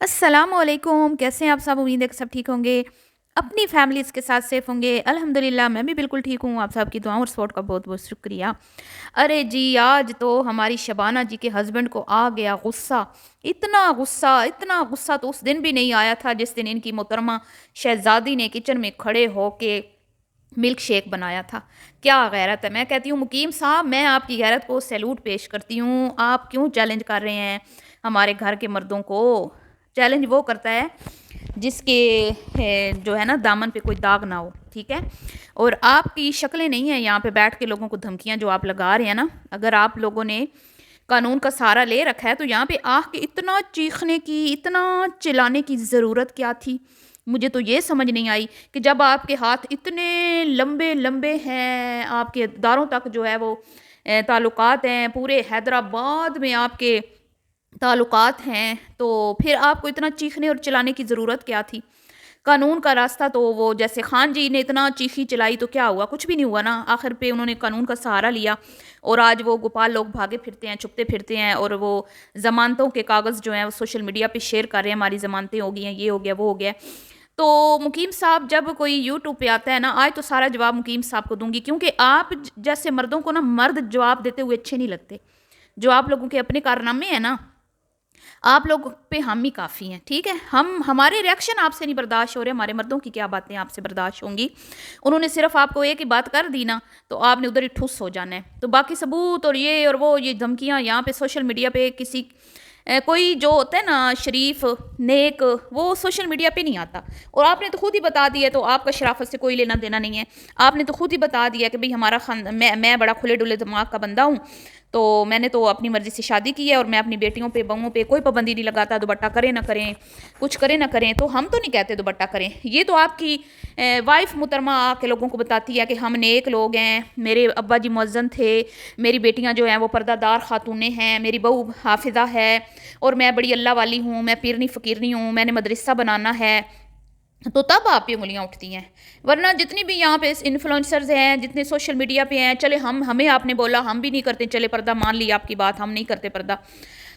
السلام علیکم، کیسے ہیں آپ سب؟ امید ہے کہ سب ٹھیک ہوں گے، اپنی فیملیز کے ساتھ سیف ہوں گے۔ الحمدللہ میں بھی بالکل ٹھیک ہوں، آپ سب کی دعاؤں اور سپورٹ کا بہت بہت شکریہ۔ ارے جی، آج تو ہماری شبانہ جی کے ہسبینڈ کو آ گیا غصہ، اتنا غصہ تو اس دن بھی نہیں آیا تھا جس دن ان کی محترمہ شہزادی نے کچن میں کھڑے ہو کے ملک شیک بنایا تھا۔ کیا غیرت ہے! میں کہتی ہوں مقیم صاحب، میں آپ کی غیرت کو سیلوٹ پیش کرتی ہوں۔ آپ کیوں چیلنج کر رہے ہیں ہمارے گھر کے مردوں کو؟ چیلنج وہ کرتا ہے جس کے جو ہے نا دامن پہ کوئی داغ نہ ہو، ٹھیک ہے؟ اور آپ کی شکلیں نہیں ہیں یہاں پہ بیٹھ کے لوگوں کو دھمکیاں جو آپ لگا رہے ہیں نا، اگر آپ لوگوں نے قانون کا سہارا لے رکھا ہے تو یہاں پہ آ کے اتنا چیخنے کی، اتنا چلانے کی ضرورت کیا تھی؟ مجھے تو یہ سمجھ نہیں آئی کہ جب آپ کے ہاتھ اتنے لمبے لمبے ہیں، آپ کے داروں تک جو ہے وہ تعلقات ہیں، پورے حیدرآباد میں آپ کے تعلقات ہیں، تو پھر آپ کو اتنا چیخنے اور چلانے کی ضرورت کیا تھی؟ قانون کا راستہ تو وہ جیسے خان جی نے اتنا چیخی چلائی تو کیا ہوا؟ کچھ بھی نہیں ہوا نا، آخر پہ انہوں نے قانون کا سہارا لیا اور آج وہ گوپال لوگ بھاگے پھرتے ہیں، چھپتے پھرتے ہیں، اور وہ ضمانتوں کے کاغذ جو ہیں وہ سوشل میڈیا پہ شیئر کر رہے ہیں، ہماری ضمانتیں ہو گئی ہیں، یہ ہو گیا وہ ہو گیا۔ تو مقیم صاحب جب کوئی یوٹیوب پہ آتا ہے نا، آج تو سارا جواب مقیم صاحب کو دوں گی، کیونکہ آپ جیسے مردوں کو نا مرد جواب دیتے ہوئے اچھے نہیں لگتے۔ جو آپ لوگوں کے اپنے کارنامے ہیں نا، آپ لوگ پہ ہم ہی کافی ہیں، ٹھیک ہے؟ ہمارے ریاکشن آپ سے نہیں برداشت ہو رہے، ہمارے مردوں کی کیا باتیں آپ سے برداشت ہوں گی؟ انہوں نے صرف آپ کو ایک ہی بات کر دی نا، تو آپ نے ادھر ہی ٹھس ہو جانا ہے۔ تو باقی ثبوت اور یہ دھمکیاں یہاں پہ سوشل میڈیا پہ کسی کوئی جو ہوتا ہے نا شریف نیک، وہ سوشل میڈیا پہ نہیں آتا۔ اور آپ نے تو خود ہی بتا دیا، تو آپ کا شرافت سے کوئی لینا دینا نہیں ہے۔ آپ نے تو خود ہی بتا دیا کہ بھئی ہمارا میں بڑا کھلے ڈلے دماغ کا بندہ ہوں، تو میں نے تو اپنی مرضی سے شادی کی ہے اور میں اپنی بیٹیوں پہ بہوؤں پہ کوئی پابندی نہیں لگاتا، دوپٹہ کریں نہ کریں، کچھ کریں نہ کریں۔ تو ہم تو نہیں کہتے دوپٹہ کریں، یہ تو آپ کی وائف محترمہ آ کے لوگوں کو بتاتی ہے کہ ہم نیک لوگ ہیں، میرے ابا جی مؤذن تھے، میری بیٹیاں جو ہیں وہ پردہ دار خاتونیں ہیں، میری بہو حافظہ ہے، اور میں بڑی اللہ والی ہوں، میں پیرنی فقیرنی ہوں، میں نے مدرسہ بنانا ہے۔ تو تب آپ پہ انگلیاں اٹھتی ہیں، ورنہ جتنی بھی یہاں پہ انفلوئنسرز ہیں، جتنے سوشل میڈیا پہ ہیں، چلے ہمیں آپ نے بولا ہم بھی نہیں کرتے، چلے پردہ مان لی آپ کی بات، ہم نہیں کرتے پردہ،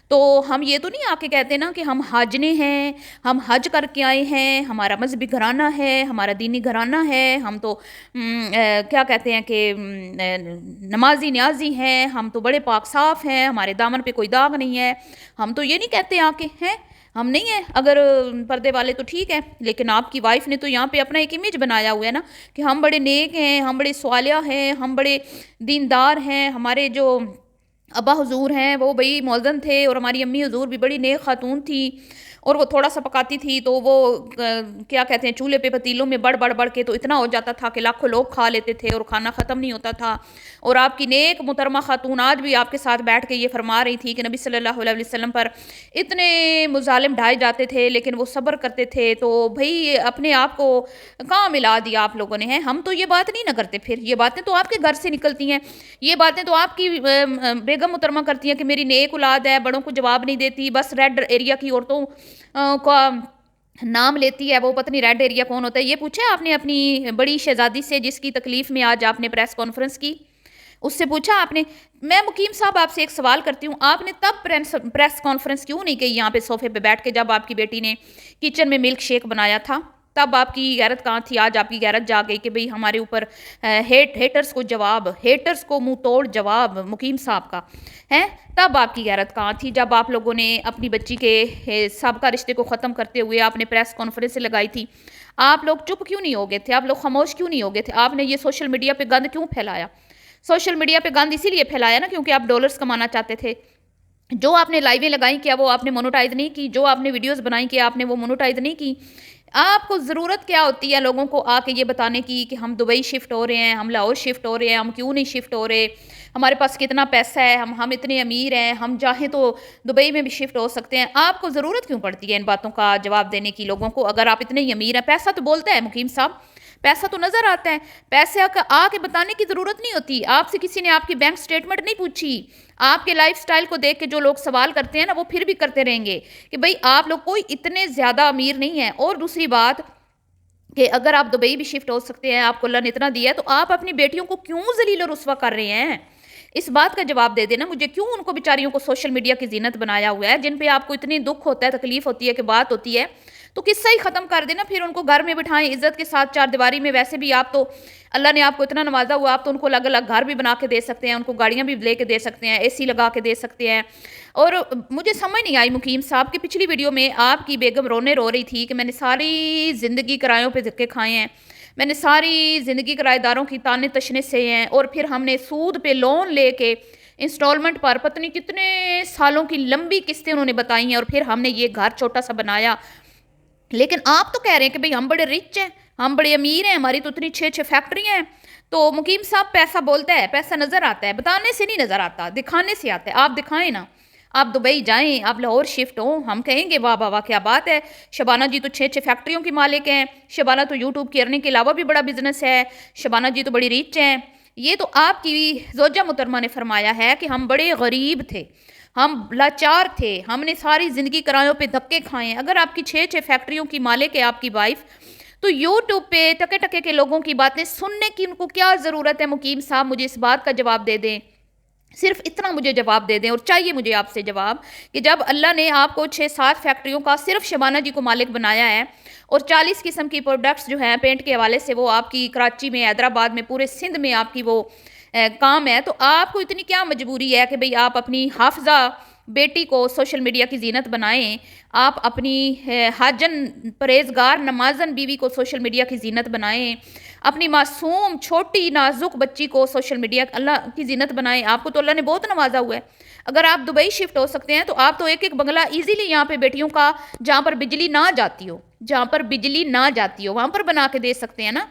تو ہم یہ تو نہیں آ کے کہتے نا کہ ہم حاجنے ہیں، ہم حج کر کے آئے ہیں، ہمارا مذہبی گھرانہ ہے، ہمارا دینی گھرانہ ہے، ہم تو کیا کہتے ہیں کہ نمازی نیازی ہیں، ہم تو بڑے پاک صاف ہیں، ہمارے دامن پہ کوئی داغ نہیں ہے، ہم تو یہ نہیں کہتے آ کے ہیں، ہم نہیں ہیں اگر پردے والے تو ٹھیک ہے، لیکن آپ کی وائف نے تو یہاں پہ اپنا ایک امیج بنایا ہوا ہے نا کہ ہم بڑے نیک ہیں، ہم بڑے صالح ہیں، ہم بڑے دیندار ہیں، ہمارے جو ابا حضور ہیں وہ بھئی مؤذن تھے، اور ہماری امی حضور بھی بڑی نیک خاتون تھی، اور وہ تھوڑا سا پکاتی تھی تو وہ کیا کہتے ہیں چولہے پہ پتیلوں میں بڑھ کے تو اتنا ہو جاتا تھا کہ لاکھوں لوگ کھا لیتے تھے اور کھانا ختم نہیں ہوتا تھا۔ اور آپ کی نیک محترمہ خاتون آج بھی آپ کے ساتھ بیٹھ کے یہ فرما رہی تھی کہ نبی صلی اللہ علیہ وسلم پر اتنے مظالم ڈھائے جاتے تھے لیکن وہ صبر کرتے تھے، تو بھئی اپنے آپ کو کہاں ملا دیا آپ لوگوں نے ہیں؟ ہم تو یہ بات نہیں نہ کرتے، پھر یہ باتیں تو آپ کے گھر سے نکلتی ہیں، یہ باتیں تو آپ کی بیگم محترمہ کرتی ہیں کہ میری نیک اولاد ہے، بڑوں کو جواب نہیں دیتی، بس ریڈ ایریا کی عورتوں کا نام لیتی ہے، وہ پتہ نہیں ریڈ ایریا کون ہوتا ہے۔ یہ پوچھا آپ نے اپنی بڑی شہزادی سے جس کی تکلیف میں آج آپ نے پریس کانفرنس کی؟ اس سے پوچھا آپ نے؟ میں مقیم صاحب آپ سے ایک سوال کرتی ہوں، آپ نے تب پریس کانفرنس کیوں نہیں کی یہاں پہ صوفے پہ بیٹھ کے جب آپ کی بیٹی نے کچن میں ملک شیک بنایا تھا؟ تب آپ کی غیرت کہاں تھی؟ آج آپ کی غیرت جا گئی کہ بھئی ہمارے اوپر ہیٹرز کو جواب، ہیٹرز کو منہ توڑ جواب مقیم صاحب کا ہے؟ تب آپ کی غیرت کہاں تھی جب آپ لوگوں نے اپنی بچی کے سابقہ رشتے کو ختم کرتے ہوئے آپ نے پریس کانفرنس لگائی تھی؟ آپ لوگ چپ کیوں نہیں ہو گئے تھے؟ آپ لوگ خاموش کیوں نہیں ہو گئے تھے؟ آپ نے یہ سوشل میڈیا پہ گند کیوں پھیلایا؟ سوشل میڈیا پہ گند اسی لیے پھیلایا نا کیونکہ آپ ڈالرز کمانا چاہتے تھے۔ جو آپ نے لائیویں لگائیں کیا وہ آپ نے مونوٹائز نہیں کی؟ جو آپ نے ویڈیوز بنائیں کیا آپ نے وہ مونوٹائز نہیں کی؟ آپ کو ضرورت کیا ہوتی ہے لوگوں کو آ کے یہ بتانے کی کہ ہم دبئی شفٹ ہو رہے ہیں، ہم لاہور شفٹ ہو رہے ہیں، ہم کیوں نہیں شفٹ ہو رہے، ہمارے پاس کتنا پیسہ ہے، ہم اتنے امیر ہیں، ہم چاہیں تو دبئی میں بھی شفٹ ہو سکتے ہیں؟ آپ کو ضرورت کیوں پڑتی ہے ان باتوں کا جواب دینے کی لوگوں کو؟ اگر آپ اتنے ہی امیر ہیں، پیسہ تو بولتا ہے مقیم صاحب، پیسہ تو نظر آتا ہے، پیسے آ کے بتانے کی ضرورت نہیں ہوتی۔ آپ سے کسی نے آپ کی بینک سٹیٹمنٹ نہیں پوچھی، آپ کے لائف سٹائل کو دیکھ کے جو لوگ سوال کرتے ہیں نا وہ پھر بھی کرتے رہیں گے کہ بھئی آپ لوگ کوئی اتنے زیادہ امیر نہیں ہیں۔ اور دوسری بات کہ اگر آپ دبئی بھی شفٹ ہو سکتے ہیں، آپ کو اللہ نے اتنا دیا ہے، تو آپ اپنی بیٹیوں کو کیوں ذلیل و رسوا کر رہے ہیں؟ اس بات کا جواب دے دینا مجھے، کیوں ان کو بیچاریوں کو سوشل میڈیا کی زینت بنایا ہوا ہے؟ جن پہ آپ کو اتنی دکھ ہوتا ہے، تکلیف ہوتی ہے کہ بات ہوتی ہے، تو قصہ ہی ختم کر دینا، پھر ان کو گھر میں بٹھائیں عزت کے ساتھ چار دیواری میں۔ ویسے بھی آپ تو اللہ نے آپ کو اتنا نوازا ہوا، آپ تو ان کو الگ الگ گھر بھی بنا کے دے سکتے ہیں، ان کو گاڑیاں بھی لے کے دے سکتے ہیں، اے سی لگا کے دے سکتے ہیں۔ اور مجھے سمجھ نہیں آئی مقیم صاحب کی پچھلی ویڈیو میں آپ کی بیگم رونے رو رہی تھی کہ میں نے ساری زندگی کرایوں پہ دھکے کھائے ہیں، میں نے ساری زندگی کرایہ داروں کی تانے تشنے سے ہیں، اور پھر ہم نے سود پہ لون لے کے انسٹالمنٹ پر پتہ نہیں کتنے سالوں کی لمبی قسطیں انہوں نے بتائی ہیں، اور پھر ہم نے یہ گھر چھوٹا سا بنایا۔ لیکن آپ تو کہہ رہے ہیں کہ بھئی ہم بڑے رچ ہیں، ہم بڑے امیر ہیں، ہماری تو اتنی 6 فیکٹریاں ہیں۔ تو مقیم صاحب پیسہ بولتا ہے، پیسہ نظر آتا ہے، بتانے سے نہیں نظر آتا، دکھانے سے آتا ہے۔ آپ دکھائیں نا، آپ دبئی جائیں، آپ لاہور شفٹ ہوں، ہم کہیں گے واہ واہ واہ کیا بات ہے، شبانہ جی تو 6 فیکٹریوں کی مالک ہیں، شبانہ تو یوٹیوب کی ارننگ کے علاوہ بھی بڑا بزنس ہے، شبانہ جی تو بڑی ریچ ہیں۔ یہ تو آپ کی زوجہ محترمہ نے فرمایا ہے کہ ہم بڑے غریب تھے، ہم لاچار تھے، ہم نے ساری زندگی کرایوں پہ دھکے کھائے ہیں۔ اگر آپ کی 6 فیکٹریوں کی مالک ہے آپ کی وائف، تو یوٹیوب پہ ٹکے ٹکے کے لوگوں کی باتیں سننے کی ان کو کیا ضرورت ہے؟ مقیم صاحب مجھے اس بات کا جواب دے دیں، صرف اتنا مجھے جواب دے دیں، اور چاہیے مجھے آپ سے جواب کہ جب اللہ نے آپ کو 6-7 فیکٹریوں کا صرف شبانہ جی کو مالک بنایا ہے، اور 40 قسم کی پروڈکٹس جو ہیں پینٹ کے حوالے سے وہ آپ کی کراچی میں، حیدرآباد میں، پورے سندھ میں آپ کی وہ کام ہے، تو آپ کو اتنی کیا مجبوری ہے کہ بھئی آپ اپنی حافظہ بیٹی کو سوشل میڈیا کی زینت بنائیں، آپ اپنی حاجن پرہیزگار نمازن بیوی کو سوشل میڈیا کی زینت بنائیں، اپنی معصوم چھوٹی نازک بچی کو سوشل میڈیا اللہ کی زینت بنائیں؟ آپ کو تو اللہ نے بہت نوازا ہوا ہے۔ اگر آپ دبئی شفٹ ہو سکتے ہیں تو آپ تو ایک ایک بنگلہ ایزیلی یہاں پہ بیٹیوں کا، جہاں پر بجلی نہ جاتی ہو، جہاں پر بجلی نہ جاتی ہو، وہاں پر بنا کے دے سکتے ہیں نا۔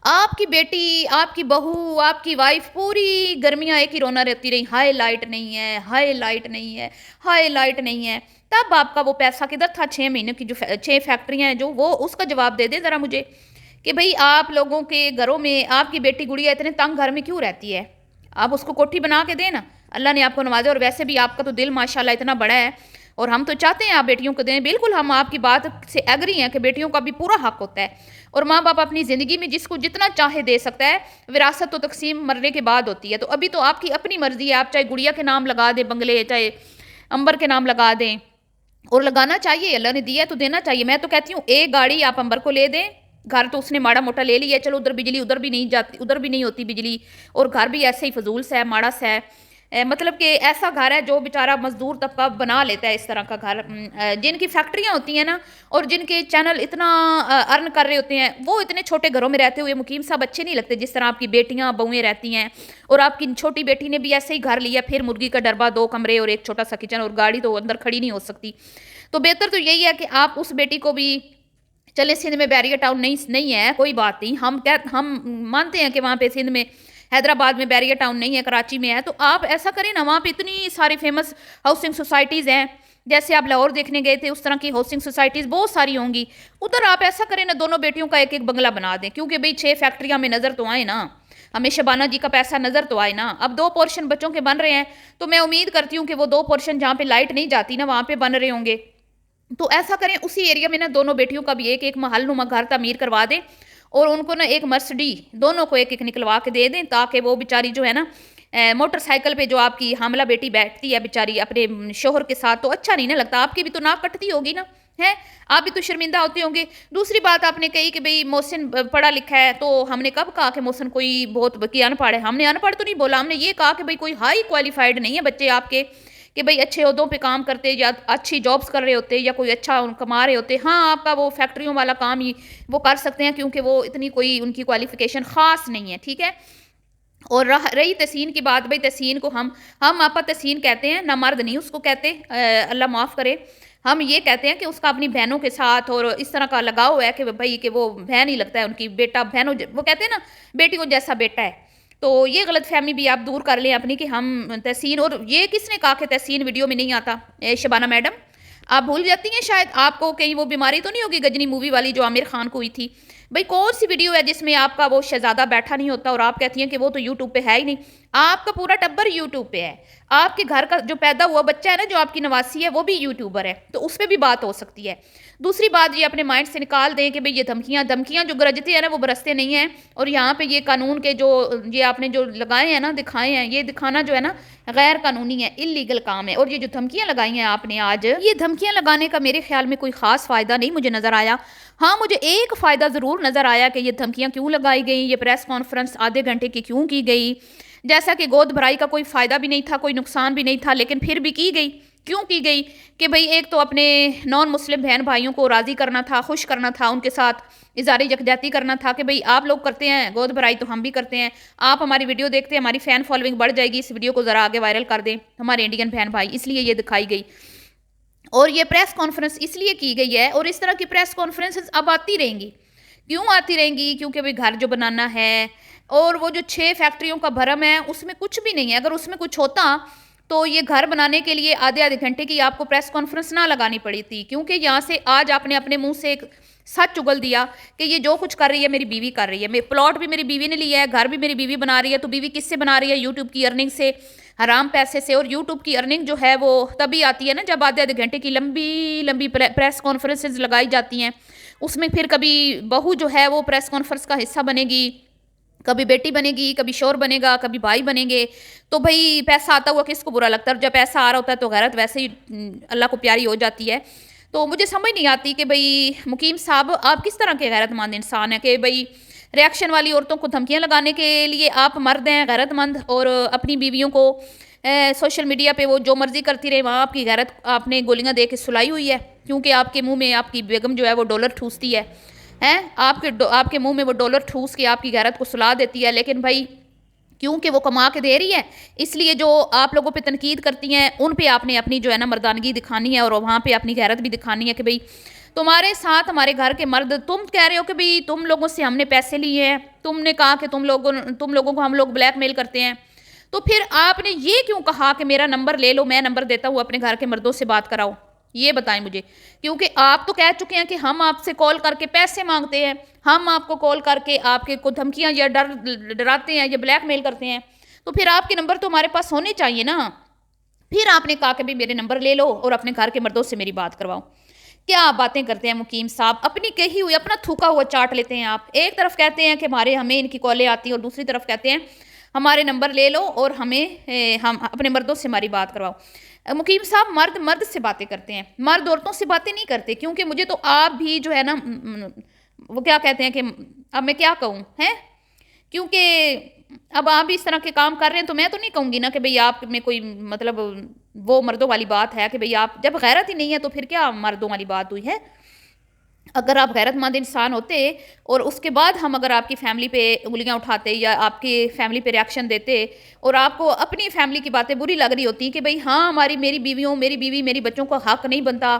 آپ کی بیٹی، آپ کی بہو، آپ کی وائف پوری گرمیاں ایک ہی رونا رہتی رہی، ہائے لائٹ نہیں ہے، ہائے لائٹ نہیں ہے، ہائے لائٹ نہیں ہے۔ تب آپ کا وہ پیسہ کدھر تھا؟ 6 مہینے کی جو 6 فیکٹریاں ہیں جو، وہ اس کا جواب دے دیں ذرا مجھے کہ بھئی آپ لوگوں کے گھروں میں آپ کی بیٹی گڑیا اتنے تنگ گھر میں کیوں رہتی ہے؟ آپ اس کو کوٹھی بنا کے دیں نا، اللہ نے آپ کو نوازے، اور ویسے بھی آپ کا تو دل ماشاءاللہ اتنا بڑا ہے، اور ہم تو چاہتے ہیں آپ بیٹیوں کو دیں، بالکل ہم آپ کی بات سے ایگری ہیں کہ بیٹیوں کا بھی پورا حق ہوتا ہے، اور ماں باپ اپنی زندگی میں جس کو جتنا چاہے دے سکتا ہے، وراثت تو تقسیم مرنے کے بعد ہوتی ہے، تو ابھی تو آپ کی اپنی مرضی ہے، آپ چاہے گڑیا کے نام لگا دیں بنگلے، چاہے امبر کے نام لگا دیں، اور لگانا چاہیے، اللہ نے دیا تو دینا چاہیے۔ میں تو کہتی ہوں ایک گاڑی آپ امبر کو لے دیں، گھر تو اس نے ماڑا موٹا لے لیا ہے، چلو ادھر بجلی ادھر بھی نہیں جاتی، ادھر بھی نہیں ہوتی بجلی، اور گھر بھی ایسے ہی فضول سا ہے، ماڑا سا ہے، مطلب کہ ایسا گھر ہے جو بیچارہ مزدور طبقہ بنا لیتا ہے اس طرح کا گھر۔ جن کی فیکٹریاں ہوتی ہیں نا، اور جن کے چینل اتنا ارن کر رہے ہوتے ہیں، وہ اتنے چھوٹے گھروں میں رہتے ہوئے مقیم صاحب اچھے نہیں لگتے، جس طرح آپ کی بیٹیاں بہویں رہتی ہیں، اور آپ کی چھوٹی بیٹی نے بھی ایسے ہی گھر لیا، پھر مرغی کا ڈربہ، 2 کمرے اور ایک چھوٹا سا کچن، اور گاڑی تو اندر کھڑی نہیں ہو سکتی۔ تو بہتر تو یہی ہے کہ آپ اس بیٹی کو بھی، چلے سندھ میں بیریئر ٹاؤن نہیں ہے، کوئی بات نہیں، ہم مانتے ہیں کہ وہاں پہ سندھ میں، حیدرآباد میں بیریئر ٹاؤن نہیں ہے، کراچی میں ہے، تو آپ ایسا کریں نا، وہاں پہ اتنی ساری فیمس ہاؤسنگ سوسائٹیز ہیں، جیسے آپ لاہور دیکھنے گئے تھے اس طرح کی ہاؤسنگ سوسائٹیز بہت ساری ہوں گی، ادھر آپ ایسا کریں نا، دونوں بیٹیوں کا ایک ایک بنگلہ بنا دیں، کیونکہ بھئی 6 فیکٹریاں میں نظر تو آئے نا، ہمیں شبانہ جی کا پیسہ نظر تو آئے نا۔ اب 2 پورشن بچوں کے بن رہے ہیں، تو میں امید کرتی ہوں کہ وہ 2 پورشن جہاں پہ لائٹ نہیں جاتی نا، وہاں پہ بن رہے ہوں گے، تو ایسا کریں اسی ایریا میں نا دونوں بیٹیوں کا بھی ایک ایک محل نما گھر تعمیر کروا دیں، اور ان کو نا ایک مرسڈی دونوں کو ایک ایک نکلوا کے دے دیں، تاکہ وہ بیچاری جو ہے نا موٹر سائیکل پہ جو آپ کی حاملہ بیٹی بیٹھتی ہے بیچاری اپنے شوہر کے ساتھ، تو اچھا نہیں نا لگتا، آپ کی بھی تو ناک کٹتی ہوگی نا، ہے آپ بھی تو شرمندہ ہوتے ہوں گے۔ دوسری بات آپ نے کہی کہ بھئی محسن پڑھا لکھا ہے، تو ہم نے کب کہا کہ محسن کوئی بہت بکی ان پڑھ ہے؟ ہم نے ان پڑھ تو نہیں بولا، ہم نے یہ کہا کہ بھئی کوئی ہائی کوالیفائڈ نہیں ہے بچے آپ کے، کہ بھئی اچھے عہدوں پہ کام کرتے، یا اچھی جابس کر رہے ہوتے، یا کوئی اچھا کما رہے ہوتے، ہاں آپ کا وہ فیکٹریوں والا کام ہی وہ کر سکتے ہیں، کیونکہ وہ اتنی کوئی ان کی کوالیفیکیشن خاص نہیں ہے، ٹھیک ہے۔ اور رہی تحسین کی بات، بھئی تحسین کو ہم آپا تحسین کہتے ہیں، نہ مرد نہیں اس کو کہتے، اللہ معاف کرے، ہم یہ کہتے ہیں کہ اس کا اپنی بہنوں کے ساتھ اور اس طرح کا لگاؤ ہے کہ بھئی کہ وہ بہن ہی لگتا ہے ان کی، بیٹا بہنوں، وہ کہتے ہیں نا بیٹی کو جیسا بیٹا ہے، تو یہ غلط فہمی بھی آپ دور کر لیں اپنی کہ ہم تحسین، اور یہ کس نے کہا کہ تحسین ویڈیو میں نہیں آتا؟ شبانہ میڈم آپ بھول جاتی ہیں شاید، آپ کو کہیں وہ بیماری تو نہیں ہوگی گجنی مووی والی جو عامر خان کو ہوئی تھی؟ بھئی کون سی ویڈیو ہے جس میں آپ کا وہ شہزادہ بیٹھا نہیں ہوتا اور آپ کہتی ہیں کہ وہ تو یوٹیوب پہ ہے ہی نہیں. آپ کا پورا ٹبر یوٹیوب پہ ہے. آپ کے گھر کا جو پیدا ہوا بچہ ہے نا, جو آپ کی نواسی ہے, وہ بھی یوٹیوبر ہے, تو اس پہ بھی بات ہو سکتی ہے. دوسری بات یہ اپنے مائنڈ سے نکال دیں کہ بھئی یہ دھمکیاں جو گرجتے ہیں نا وہ برستے نہیں ہیں. اور یہاں پہ یہ قانون کے جو یہ آپ نے جو لگائے ہیں نا, دکھائے ہیں, یہ دکھانا جو ہے نا غیر قانونی ہے, انلیگل کام ہے. اور یہ جو دھمکیاں لگائی ہیں آپ نے آج, یہ دھمکیاں لگانے کا میرے خیال میں کوئی خاص فائدہ نہیں مجھے نظر آیا. ہاں مجھے ایک فائدہ ضرور نظر آیا کہ یہ دھمکیاں کیوں لگائی گئیں, یہ پریس کانفرنس آدھے گھنٹے کی کیوں کی گئی. جیسا کہ گود بھرائی کا کوئی فائدہ بھی نہیں تھا, کوئی نقصان بھی نہیں تھا, لیکن پھر بھی کی گئی. کیوں کی گئی؟ کہ بھئی ایک تو اپنے نان مسلم بہن بھائیوں کو راضی کرنا تھا, خوش کرنا تھا, ان کے ساتھ اظہار یکجہتی کرنا تھا کہ بھئی آپ لوگ کرتے ہیں گود بھرائی تو ہم بھی کرتے ہیں, آپ ہماری ویڈیو دیکھتے ہیں, ہماری فین فالوئنگ بڑھ جائے گی, اس ویڈیو کو ذرا آگے وائرل کر دیں ہمارے انڈین بہن بھائی, اس لیے یہ دکھائی گئی. اور یہ پریس کانفرنس اس لیے کی گئی ہے, اور اس طرح کی پریس کانفرنسز اب آتی رہیں گی. کیوں آتی رہیں گی؟ کیونکہ بھئی گھر جو بنانا ہے, اور وہ جو 6 فیکٹریوں کا بھرم ہے اس میں کچھ بھی نہیں ہے. اگر اس میں کچھ ہوتا تو یہ گھر بنانے کے لیے آدھے گھنٹے کی آپ کو پریس کانفرنس نہ لگانی پڑی تھی. کیونکہ یہاں سے آج آپ نے اپنے منہ سے ایک سچ اگل دیا کہ یہ جو کچھ کر رہی ہے میری بیوی کر رہی ہے. پلاٹ بھی میری بیوی نے لیا ہے, گھر بھی میری بیوی بنا رہی ہے. تو بیوی کس سے بنا رہی ہے؟ یوٹیوب کی ارننگ سے, حرام پیسے سے. اور یوٹیوب کی ارننگ جو ہے وہ تبھی آتی ہے نا جب آدھے گھنٹے کی لمبی پریس کانفرنسز لگائی جاتی ہیں. اس میں پھر کبھی بہو جو ہے وہ پریس کانفرنس کا حصہ بنے گی, کبھی بیٹی بنے گی, کبھی شور بنے گا, کبھی بھائی بنیں گے. تو بھئی پیسہ آتا ہوا کس کو برا لگتا ہے؟ جب پیسہ آ رہا ہوتا ہے تو غیرت ویسے ہی اللہ کو پیاری ہو جاتی ہے. تو مجھے سمجھ نہیں آتی کہ بھئی مقیم صاحب آپ کس طرح کے غیرت مند انسان ہیں کہ بھئی ریاکشن والی عورتوں کو دھمکیاں لگانے کے لیے آپ مرد ہیں غیرت مند, اور اپنی بیویوں کو سوشل میڈیا پہ وہ جو مرضی کرتی رہے, وہاں آپ کی غیرت آپ نے گولیاں دے کے سلائی ہوئی ہے. کیونکہ آپ کے منہ میں آپ کی بیگم جو ہے وہ ڈالر ٹھوستی ہے, آپ کے منہ میں وہ ڈالر ٹھوس کے آپ کی غیرت کو سلا دیتی ہے. لیکن بھائی کیونکہ وہ کما کے دے رہی ہے, اس لیے جو آپ لوگوں پہ تنقید کرتی ہیں ان پہ آپ نے اپنی جو ہے نا مردانگی دکھانی ہے, اور وہاں پہ اپنی غیرت بھی دکھانی ہے کہ بھئی تمہارے ساتھ ہمارے گھر کے مرد, تم کہہ رہے ہو کہ بھئی تم لوگوں سے ہم نے پیسے لیے ہیں, تم نے کہا کہ تم لوگوں کو ہم لوگ بلیک میل کرتے ہیں. تو پھر آپ نے یہ کیوں کہا کہ میرا نمبر لے لو, میں نمبر دیتا ہوں, اپنے گھر کے مردوں سے بات کراؤ؟ یہ بتائیں مجھے. کیونکہ آپ تو کہہ چکے ہیں کہ ہم آپ سے کال کر کے پیسے مانگتے ہیں, ہم آپ کو کال کر کے آپ کے کو دھمکیاں یا ڈراتے ہیں یا بلیک میل کرتے ہیں. تو پھر آپ کے نمبر تو ہمارے پاس ہونے چاہیے نا. پھر آپ نے کہا کہ بھی میرے نمبر لے لو اور اپنے گھر کے مردوں سے میری بات کرواؤ. کیا باتیں کرتے ہیں مقیم صاحب, اپنی کہی ہوئی اپنا تھوکا ہوا چاٹ لیتے ہیں آپ. ایک طرف کہتے ہیں کہ ہمیں ان کی کالیں آتی ہیں, اور دوسری طرف کہتے ہیں ہمارے نمبر لے لو اور ہم اپنے مردوں سے ہماری بات کرواؤ. مقیم صاحب مرد سے باتیں کرتے ہیں, مرد عورتوں سے باتیں نہیں کرتے. کیونکہ مجھے تو آپ بھی جو ہے نا وہ کیا کہتے ہیں کہ اب میں کیا کہوں ہیں, کیونکہ اب آپ بھی اس طرح کے کام کر رہے ہیں تو میں تو نہیں کہوں گی نا کہ بھئی آپ میں کوئی مطلب وہ مردوں والی بات ہے کہ بھئی آپ جب غیرت ہی نہیں ہے تو پھر کیا مردوں والی بات ہوئی ہے. اگر آپ غیرت مند انسان ہوتے اور اس کے بعد ہم اگر آپ کی فیملی پہ انگلیاں اٹھاتے یا آپ کی فیملی پہ ریاکشن دیتے, اور آپ کو اپنی فیملی کی باتیں بری لگ رہی ہوتی کہ بھئی ہاں میری بیوی میری بچوں کو حق نہیں بنتا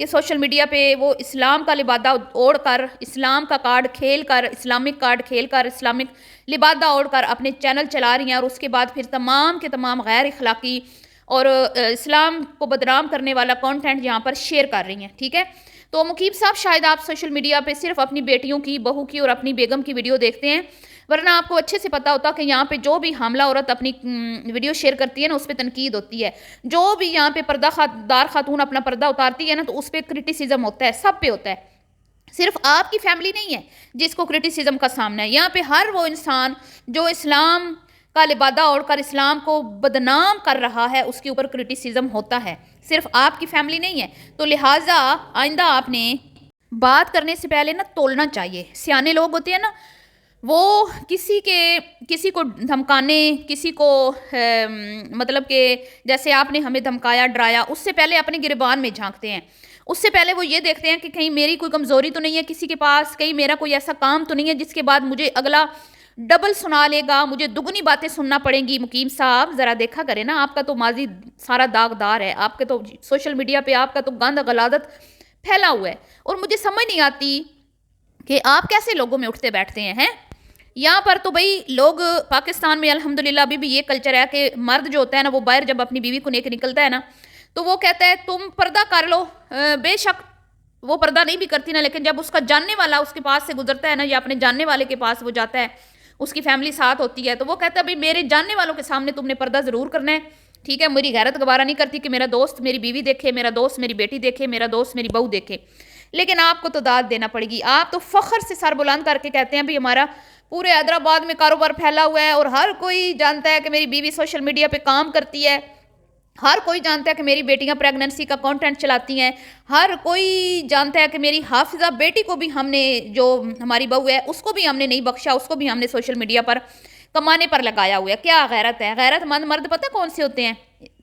کہ سوشل میڈیا پہ وہ اسلام کا لبادہ اوڑھ کر, اسلام کا کارڈ کھیل کر, اسلامک کارڈ کھیل کر, اسلامک لبادہ اوڑھ کر اپنے چینل چلا رہی ہیں, اور اس کے بعد پھر تمام کے تمام غیر اخلاقی اور اسلام کو بدنام کرنے والا کانٹینٹ یہاں پر شیئر کر رہی ہیں. ٹھیک ہے, تو مقیم صاحب شاید آپ سوشل میڈیا پہ صرف اپنی بیٹیوں کی, بہو کی اور اپنی بیگم کی ویڈیو دیکھتے ہیں, ورنہ آپ کو اچھے سے پتا ہوتا کہ یہاں پہ جو بھی حاملہ عورت اپنی ویڈیو شیئر کرتی ہے نا اس پہ تنقید ہوتی ہے. جو بھی یہاں پہ پردہ دار خاتون اپنا پردہ اتارتی ہے نا تو اس پہ کرٹیسزم ہوتا ہے, سب پہ ہوتا ہے. صرف آپ کی فیملی نہیں ہے جس کو کرٹیسزم کا سامنا ہے, یہاں پہ ہر وہ انسان جو اسلام کا لبادہ اوڑھ کر اسلام کو بدنام کر رہا ہے اس کے اوپر کرٹیسزم ہوتا ہے, صرف آپ کی فیملی نہیں ہے. تو لہٰذا آئندہ آپ نے بات کرنے سے پہلے نا تولنا چاہیے. سیانے لوگ ہوتے ہیں نا, وہ کسی کو دھمکانے, کسی کو مطلب کہ جیسے آپ نے ہمیں دھمکایا ڈرایا, اس سے پہلے اپنے گریبان میں جھانکتے ہیں. اس سے پہلے وہ یہ دیکھتے ہیں کہ کہیں میری کوئی کمزوری تو نہیں ہے کسی کے پاس, کہیں میرا کوئی ایسا کام تو نہیں ہے جس کے بعد مجھے اگلا ڈبل سنا لے گا, مجھے دگنی باتیں سننا پڑیں گی. مقیم صاحب ذرا دیکھا کریں نا, آپ کا تو ماضی سارا داغدار ہے, آپ کے تو سوشل میڈیا پہ آپ کا تو گند غلازت پھیلا ہوا ہے, اور مجھے سمجھ نہیں آتی کہ آپ کیسے لوگوں میں اٹھتے بیٹھتے ہیں. یہاں پر تو بھئی لوگ پاکستان میں الحمدللہ ابھی بھی یہ کلچر ہے کہ مرد جو ہوتا ہے نا وہ باہر جب اپنی بیوی کو لے کے نکلتا ہے نا تو وہ کہتا ہے تم پردہ کر لو, بے شک وہ پردہ نہیں بھی کرتی نا، لیکن جب اس کا جاننے والا اس کے پاس سے گزرتا ہے نا، یا اپنے جاننے والے کے پاس وہ جاتا ہے، اس کی فیملی ساتھ ہوتی ہے، تو وہ کہتا ہے بھائی میرے جاننے والوں کے سامنے تم نے پردہ ضرور کرنا ہے، ٹھیک ہے، میری غیرت گوارہ نہیں کرتی کہ میرا دوست میری بیوی دیکھے، میرا دوست میری بیٹی دیکھے، میرا دوست میری بہو دیکھے۔ لیکن آپ کو تو داد دینا پڑے گی، آپ تو فخر سے سر بلند کر کے کہتے ہیں بھائی ہمارا پورے حیدرآباد میں کاروبار پھیلا ہوا ہے، اور ہر کوئی جانتا ہے کہ میری بیوی سوشل میڈیا پہ کام کرتی ہے، ہر کوئی جانتا ہے کہ میری بیٹیاں پریگننسی کا کانٹینٹ چلاتی ہیں، ہر کوئی جانتا ہے کہ میری حافظہ بیٹی کو بھی ہم نے، جو ہماری بہو ہے اس کو بھی ہم نے نہیں بخشا، اس کو بھی ہم نے سوشل میڈیا پر کمانے پر لگایا ہوا ہے۔ کیا غیرت ہے؟ غیرت مند مرد پتہ کون سے ہوتے ہیں؟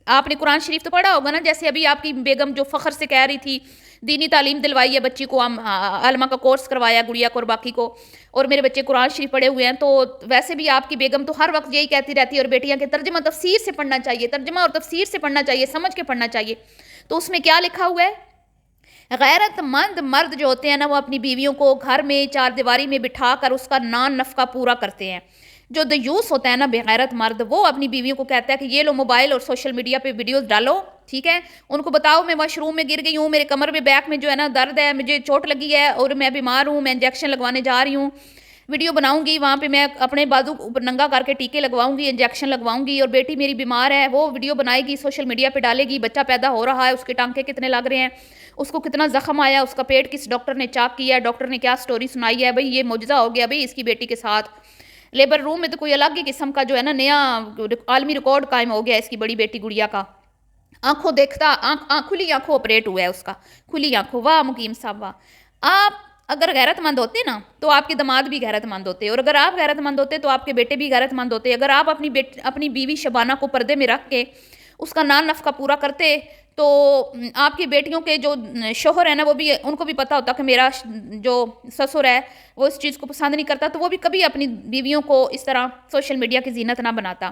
آپ نے قرآن شریف تو پڑھا ہوگا نا، جیسے ابھی آپ کی بیگم جو فخر سے کہہ رہی تھی دینی تعلیم دلوائی ہے بچی کو، ہم علمہ کا کورس کروایا گڑیا کو اور باقی کو، اور میرے بچے قرآن شریف پڑھے ہوئے ہیں، تو ویسے بھی آپ کی بیگم تو ہر وقت یہی کہتی رہتی ہے، اور بیٹیاں کے ترجمہ تفسیر سے پڑھنا چاہیے، ترجمہ اور تفسیر سے پڑھنا چاہیے، سمجھ کے پڑھنا چاہیے۔ تو اس میں کیا لکھا ہوا ہے؟ غیرت مند مرد جو ہوتے ہیں نا، وہ اپنی بیویوں کو گھر میں چار دیواری میں بٹھا کر اس کا نان نفقہ پورا کرتے ہیں۔ جو دیوس ہوتا ہے نا، بے غیرت مرد، وہ اپنی بیویوں کو کہتا ہے کہ یہ لو موبائل اور سوشل میڈیا پہ ویڈیوز ڈالو، ٹھیک ہے، ان کو بتاؤ میں واش روم میں گر گئی ہوں، میرے کمر میں بیک میں جو ہے نا درد ہے، مجھے چوٹ لگی ہے اور میں بیمار ہوں، میں انجیکشن لگوانے جا رہی ہوں، ویڈیو بناؤں گی، وہاں پہ میں اپنے بازو اوپر ننگا کر کے ٹیکے لگواؤں گی، انجیکشن لگواؤں گی، اور بیٹی میری بیمار ہے، وہ ویڈیو بنائے گی، سوشل میڈیا پہ ڈالے گی، بچہ پیدا ہو رہا ہے، اس کے ٹانکے کتنے لگ رہے ہیں، اس کو کتنا زخم آیا، اس کا پیٹ کس ڈاکٹر نے چاک کیا ہے، ڈاکٹر نے کیا سٹوری سنائی ہے، بھئی یہ معجزہ ہو گیا بھئی اس کی بیٹی کے ساتھ۔ لیبر روم میں تو کوئی الگ ہی قسم کا جو ہے نا نیا عالمی ریکارڈ قائم ہو گیا اس کی بڑی بیٹی گڑیا کا، آنکھوں دیکھتا کھلی آنکھوں آپریٹ ہوا ہے اس کا، کھلی آنکھوں۔ واہ مقیم صاحب واہ! آپ اگر غیرت مند ہوتے نا تو آپ کے داماد بھی غیرت مند ہوتے، اور اگر آپ غیرت مند ہوتے تو آپ کے بیٹے بھی غیرت مند ہوتے، اگر آپ اپنی بیوی شبانہ کو پردے میں رکھ کے اس کا نان نفقہ پورا کرتے تو آپ کی بیٹیوں کے جو شوہر ہے نا، وہ بھی، ان کو بھی پتہ ہوتا کہ میرا جو سسر ہے وہ اس چیز کو پسند نہیں کرتا، تو وہ بھی کبھی اپنی بیویوں کو اس طرح سوشل میڈیا کی زینت نہ بناتا،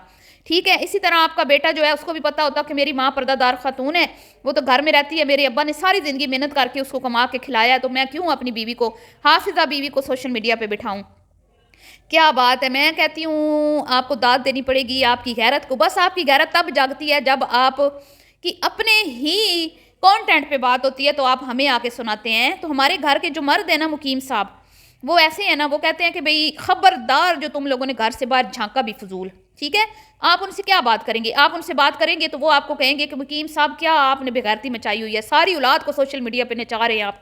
ٹھیک ہے۔ اسی طرح آپ کا بیٹا جو ہے اس کو بھی پتہ ہوتا کہ میری ماں پردہ دار خاتون ہے، وہ تو گھر میں رہتی ہے، میرے ابا نے ساری زندگی محنت کر کے اس کو کما کے کھلایا ہے، تو میں کیوں اپنی بیوی کو، حافظہ بیوی کو سوشل میڈیا پہ بٹھاؤں؟ کیا بات ہے! میں کہتی ہوں آپ کو داد دینی پڑے گی آپ کی غیرت کو، بس آپ کی غیرت تب جاگتی ہے جب آپ کی اپنے ہی کانٹینٹ پہ بات ہوتی ہے تو آپ ہمیں آ کے سناتے ہیں۔ تو ہمارے گھر کے جو مرد ہیں نا مقیم صاحب، وہ ایسے ہیں نا، وہ کہتے ہیں کہ بھئی خبردار جو تم لوگوں نے گھر سے باہر جھانکا بھی فضول، ٹھیک ہے۔ آپ ان سے کیا بات کریں گے؟ آپ ان سے بات کریں گے تو وہ آپ کو کہیں گے کہ مقیم صاحب کیا آپ نے بےغیرتی مچائی ہوئی ہے، ساری اولاد کو سوشل میڈیا پہ نچا رہے ہیں آپ۔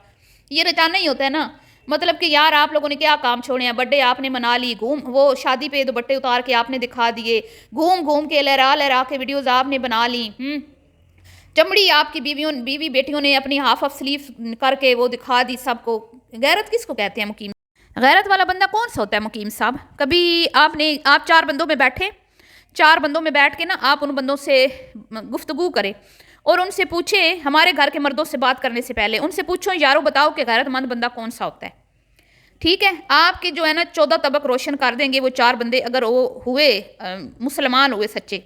یہ نچانا ہی ہوتا ہے نا، مطلب کہ یار آپ لوگوں نے کیا کام چھوڑے ہیں، برڈے آپ نے منا لی، وہ شادی پہ دوپٹے اتار کے آپ نے دکھا دیے، گھوم کے لہرا لہرا کے ویڈیوز آپ نے بنا لی، چمڑی آپ کی بیوی بیٹیوں نے اپنی ہاف آف سلیف کر کے وہ دکھا دی سب کو۔ غیرت کس کو کہتے ہیں مقیم؟ غیرت والا بندہ کون سا ہوتا ہے مقیم صاحب؟ کبھی آپ چار بندوں میں بیٹھے، چار بندوں میں بیٹھ کے نا آپ ان بندوں سے گفتگو کریں اور ان سے پوچھیں، ہمارے گھر کے مردوں سے بات کرنے سے پہلے ان سے پوچھو یارو بتاؤ کہ غیرت مند بندہ کون سا ہوتا ہے، ٹھیک ہے۔ آپ کے جو ہے نا 14 طبق روشن کر دیں گے وہ چار بندے، اگر وہ ہوئے مسلمان ہوئے سچے،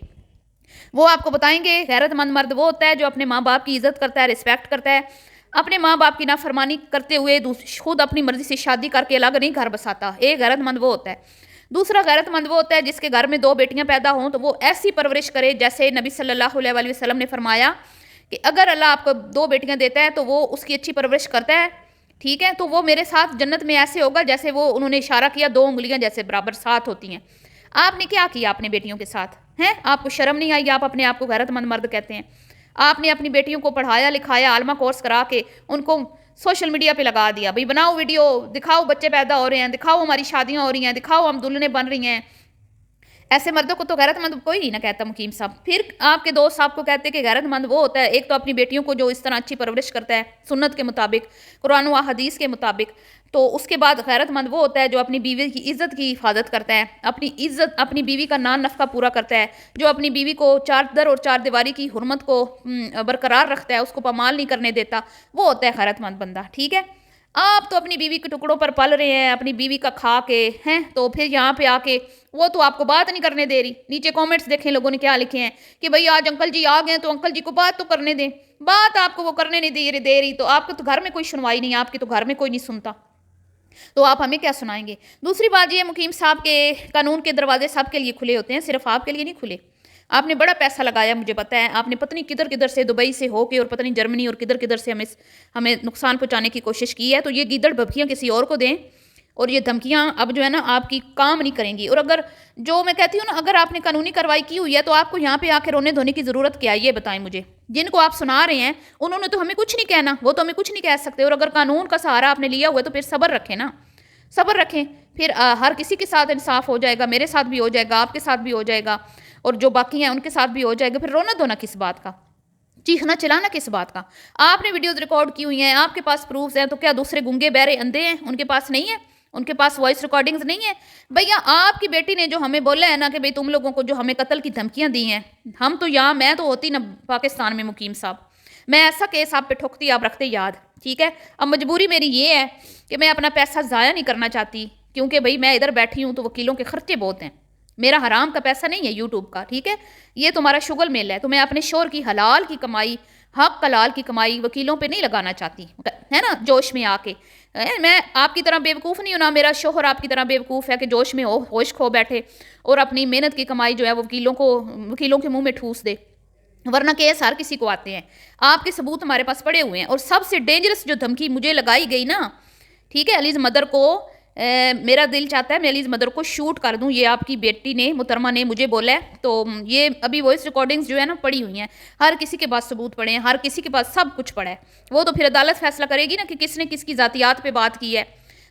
وہ آپ کو بتائیں گے غیرت مند مرد وہ ہوتا ہے جو اپنے ماں باپ کی عزت کرتا ہے، رسپیکٹ کرتا ہے، اپنے ماں باپ کی نافرمانی کرتے ہوئے خود اپنی مرضی سے شادی کر کے الگ نہیں گھر بساتا، ایک غیرت مند وہ ہوتا ہے۔ دوسرا غیرت مند وہ ہوتا ہے جس کے گھر میں 2 بیٹیاں پیدا ہوں تو وہ ایسی پرورش کرے جیسے نبی صلی اللہ علیہ وآلہ وسلم نے فرمایا کہ اگر اللہ آپ کو 2 بیٹیاں دیتا ہے تو وہ اس کی اچھی پرورش کرتا ہے، ٹھیک ہے، تو وہ میرے ساتھ جنت میں ایسے ہوگا جیسے وہ انہوں نے اشارہ کیا 2 انگلیاں جیسے برابر ساتھ ہوتی ہیں۔ آپ نے کیا کیا اپنے بیٹیوں کے ساتھ ہیں؟ آپ کو شرم نہیں آئی؟ آپ اپنے آپ کو غیرت مند مرد کہتے ہیں؟ آپ نے اپنی بیٹیوں کو پڑھایا لکھایا، عالمہ کورس کرا کے ان کو سوشل میڈیا پہ لگا دیا، بھئی بناؤ ویڈیو، دکھاؤ بچے پیدا ہو رہے ہیں، دکھاؤ ہماری شادیاں ہو رہی ہیں، دکھاؤ ہم دلہنیں بن رہی ہیں۔ ایسے مردوں کو تو غیرت مند کوئی نہیں نہ کہتا مقیم صاحب۔ پھر آپ کے دوست صاحب کو کہتے ہیں کہ غیرت مند وہ ہوتا ہے، ایک تو اپنی بیٹیوں کو جو اس طرح اچھی پرورش کرتا ہے سنت کے مطابق، قرآن و حدیث کے مطابق، تو اس کے بعد غیرت مند وہ ہوتا ہے جو اپنی بیوی کی عزت کی حفاظت کرتا ہے، اپنی بیوی کا نان نفقہ پورا کرتا ہے، جو اپنی بیوی کو چادر اور چار دیواری کی حرمت کو برقرار رکھتا ہے، اس کو پامال نہیں کرنے دیتا، وہ ہوتا ہے غیرت مند بندہ، ٹھیک ہے۔ آپ تو اپنی بیوی کے ٹکڑوں پر پل رہے ہیں، اپنی بیوی کا کھا کے ہیں، تو پھر یہاں پہ آ کے وہ تو آپ کو بات نہیں کرنے دے رہی۔ نیچے کامنٹس دیکھیں لوگوں نے کیا لکھے ہیں کہ بھئی آج انکل جی آ گئے تو انکل جی کو بات تو کرنے دیں، بات آپ کو وہ کرنے نہیں دے رہی، تو آپ کے تو گھر میں کوئی سنوائی نہیں، آپ کے تو گھر میں کوئی نہیں سنتا، تو آپ ہمیں کیا سنائیں گے؟ دوسری بات یہ مقیم صاحب کے قانون کے دروازے سب کے لیے کھلے ہوتے ہیں، صرف آپ کے لیے نہیں کھلے، آپ نے بڑا پیسہ لگایا، مجھے پتہ ہے، آپ نے پتہ نہیں کدھر کدھر سے، دبئی سے ہو کے اور پتہ نہیں جرمنی اور کدھر کدھر سے ہمیں نقصان پہنچانے کی کوشش کی ہے. تو یہ گیدڑ ببکیاں کسی اور کو دیں، اور یہ دھمکیاں اب جو ہے نا آپ کی کام نہیں کریں گی. اور اگر جو میں کہتی ہوں نا، اگر آپ نے قانونی کارروائی کی ہوئی ہے تو آپ کو یہاں پہ آ کے رونے دھونے کی ضرورت کیا ہے، یہ بتائیں مجھے. جن کو آپ سنا رہے ہیں انہوں نے تو ہمیں کچھ نہیں کہنا، وہ تو ہمیں کچھ نہیں کہہ سکتے. اور اگر قانون کا سہارا آپ نے لیا ہوا ہے تو پھر صبر رکھیں نا، صبر رکھیں. پھر ہر کسی کے ساتھ انصاف ہو جائے گا، میرے ساتھ بھی ہو جائے گا، آپ کے ساتھ بھی ہو جائے گا، اور جو باقی ہیں ان کے ساتھ بھی ہو جائے گا. پھر رونا دھونا کس بات کا، چیخنا چلانا کس بات کا؟ آپ نے ویڈیوز ریکارڈ کی ہوئی ہیں، آپ کے پاس پروفز ہیں، تو کیا دوسرے گنگے بہرے اندھے ہیں، ان کے پاس نہیں ہے؟ ان کے پاس وائس ریکارڈنگز نہیں ہے؟ بھیا آپ کی بیٹی نے جو ہمیں بولا ہے نا کہ بھئی تم لوگوں کو جو ہمیں قتل کی دھمکیاں دی ہیں، ہم تو یہاں، میں تو ہوتی نا پاکستان میں مقیم صاحب، میں ایسا کیس آپ پہ ٹھوکتی، آپ رکھتے یاد، ٹھیک ہے؟ اب مجبوری میری یہ ہے کہ میں اپنا پیسہ ضائع نہیں کرنا چاہتی، کیونکہ بھئی میں ادھر بیٹھی ہوں تو وکیلوں کے خرچے بہت ہیں. میرا حرام کا پیسہ نہیں ہے یوٹیوب کا، ٹھیک ہے؟ یہ تمہارا شغل میل ہے. تو میں اپنے شوہر کی حلال کی کمائی، حق حلال کی کمائی وکیلوں پہ نہیں لگانا چاہتی، ہے نا، جوش میں آ کے. میں آپ کی طرح بیوقوف نہیں ہوں، نہ میرا شوہر آپ کی طرح بیوقوف ہے کہ جوش میں ہوش کھو بیٹھے اور اپنی محنت کی کمائی جو ہے وہ وکیلوں کے منہ میں ٹھوس دے. ورنہ کیس ہر کسی کو آتے ہیں. آپ کے ثبوت ہمارے پاس پڑے ہوئے ہیں. اور سب سے ڈینجرس جو دھمکی مجھے لگائی گئی نا، ٹھیک ہے، علیز مدر کو، میرا دل چاہتا ہے میں علیز مدر کو شوٹ کر دوں. یہ آپ کی بیٹی نے، محترمہ نے مجھے بولا ہے. تو یہ ابھی وائس ریکارڈنگز جو ہے نا پڑی ہوئی ہیں، ہر کسی کے پاس ثبوت پڑے ہیں، ہر کسی کے پاس سب کچھ پڑا ہے. وہ تو پھر عدالت فیصلہ کرے گی نا کہ کس نے کس کی ذاتیات پہ بات کی ہے.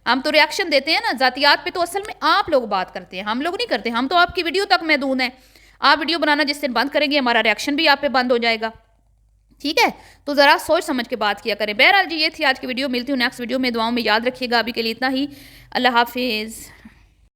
ہم تو ریاکشن دیتے ہیں نا ذاتیات پہ، تو اصل میں آپ لوگ بات کرتے ہیں، ہم لوگ نہیں کرتے. ہم تو آپ کی ویڈیو تک محدود ہیں. آپ ویڈیو بنانا جس دن بند کریں گے، ہمارا ریاکشن بھی آپ پہ بند ہو جائے گا. ٹھیک ہے؟ تو ذرا سوچ سمجھ کے بات کیا کریں. بہرحال جی، یہ تھی آج کی ویڈیو. ملتی ہوں نیکسٹ ویڈیو میں. دعاؤں میں یاد رکھیے گا. ابھی کے لیے اتنا ہی. اللہ حافظ.